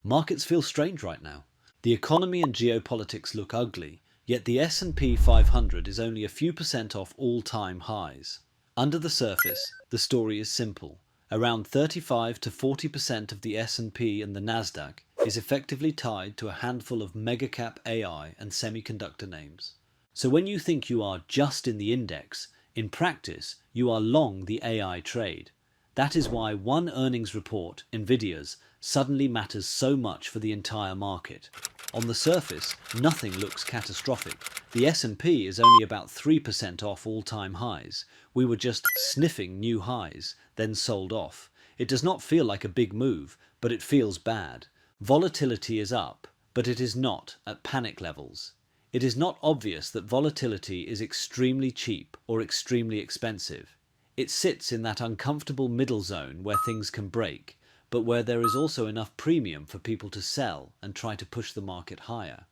Markets feel strange right now. The economy and geopolitics look ugly, yet the S&P 500 is only a few percent off all-time highs. Under the surface, the story is simple. Around 35 to 40% of the S&P and the Nasdaq is effectively tied to a handful of mega-cap AI and semiconductor names. So when you think you are just in the index, in practice, you are long the AI trade. That is why one earnings report, Nvidia's, suddenly matters so much for the entire market. On the surface, nothing looks catastrophic. The S&P is only about 3% off all-time highs. We were just sniffing new highs, then sold off. It does not feel like a big move, but it feels bad. Volatility is up, but it is not at panic levels. It is not obvious that volatility is extremely cheap or extremely expensive. It sits in that uncomfortable middle zone where things can break, but where there is also enough premium for people to sell and try to push the market higher.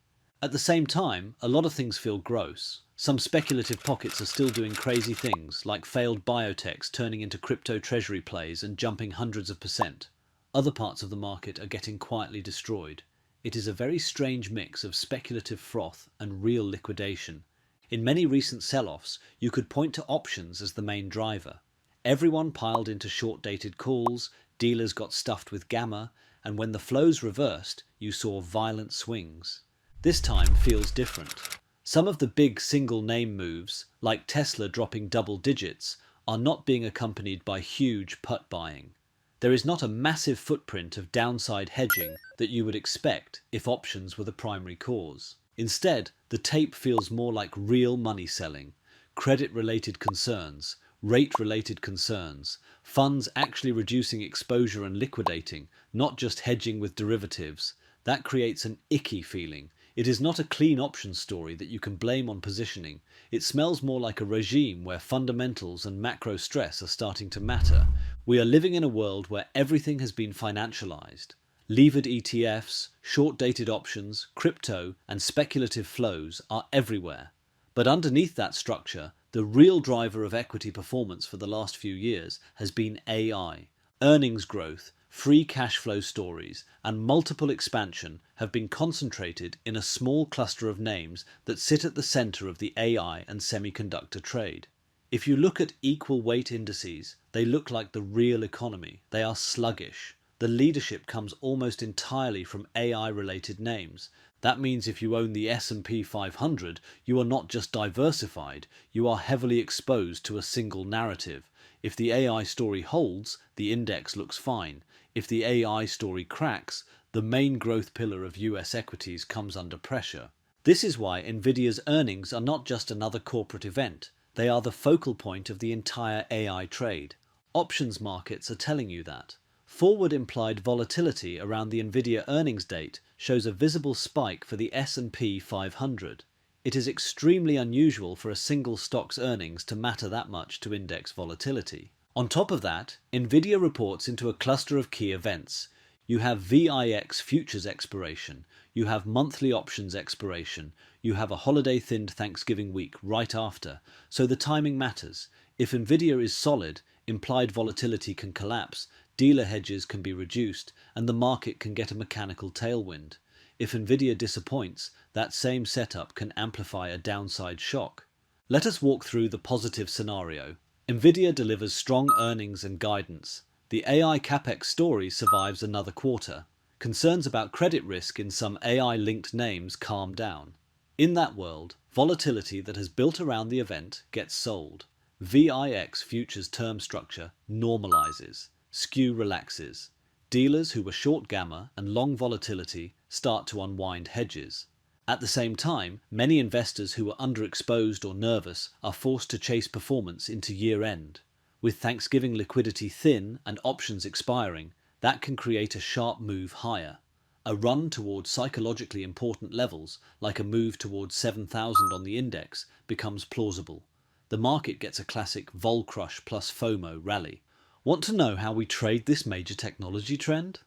At the same time, a lot of things feel gross. Some speculative pockets are still doing crazy things, like failed biotechs turning into crypto treasury plays and jumping hundreds of percent. Other parts of the market are getting quietly destroyed. It is a very strange mix of speculative froth and real liquidation. In many recent sell-offs, you could point to options as the main driver. Everyone piled into short-dated calls, dealers got stuffed with gamma, and when the flows reversed, you saw violent swings. This time feels different. Some of the big single-name moves, like Tesla dropping double digits, are not being accompanied by huge put buying. There is not a massive footprint of downside hedging that you would expect if options were the primary cause. Instead, the tape feels more like real money selling, credit-related concerns, rate-related concerns, funds actually reducing exposure and liquidating, not just hedging with derivatives. That creates an icky feeling. It is not a clean option story that you can blame on positioning. It smells more like a regime where fundamentals and macro stress are starting to matter. We are living in a world where everything has been financialized. Levered ETFs, short-dated options, crypto, and speculative flows are everywhere. But underneath that structure, the real driver of equity performance for the last few years has been AI. Earnings growth, free cash flow stories, and multiple expansion have been concentrated in a small cluster of names that sit at the center of the AI and semiconductor trade. If you look at equal weight indices, they look like the real economy. They are sluggish. The leadership comes almost entirely from AI-related names. That means if you own the S&P 500, you are not just diversified, you are heavily exposed to a single narrative. If the AI story holds, the index looks fine. If the AI story cracks, the main growth pillar of US equities comes under pressure. This is why Nvidia's earnings are not just another corporate event. They are the focal point of the entire AI trade. Options markets are telling you that. Forward implied volatility around the Nvidia earnings date shows a visible spike for the S&P 500. It is extremely unusual for a single stock's earnings to matter that much to index volatility. On top of that, Nvidia reports into a cluster of key events. You have VIX futures expiration, you have monthly options expiration, you have a holiday-thinned Thanksgiving week right after, so the timing matters. If Nvidia is solid, implied volatility can collapse, dealer hedges can be reduced, and the market can get a mechanical tailwind. If Nvidia disappoints, that same setup can amplify a downside shock. Let us walk through the positive scenario. Nvidia delivers strong earnings and guidance. The AI capex story survives another quarter. Concerns about credit risk in some AI-linked names calm down. In that world, volatility that has built around the event gets sold. VIX futures term structure normalizes. Skew relaxes. Dealers who were short gamma and long volatility start to unwind hedges. At the same time, many investors who were underexposed or nervous are forced to chase performance into year-end. With Thanksgiving liquidity thin and options expiring, that can create a sharp move higher. A run towards psychologically important levels, like a move towards 7,000 on the index, becomes plausible. The market gets a classic vol crush plus FOMO rally. Want to know how we trade this major technology trend?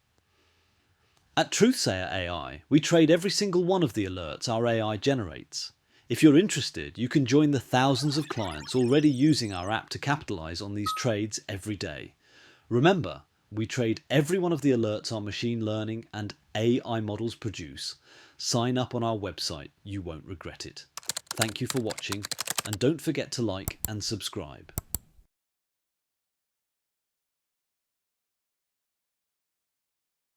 At Truthsayer AI, we trade every single one of the alerts our AI generates. If you're interested, you can join the thousands of clients already using our app to capitalize on these trades every day. Remember, We trade every one of the alerts our machine learning and AI models produce. Sign up on our website, you won't regret it. Thank you for watching, and don't forget to like and subscribe.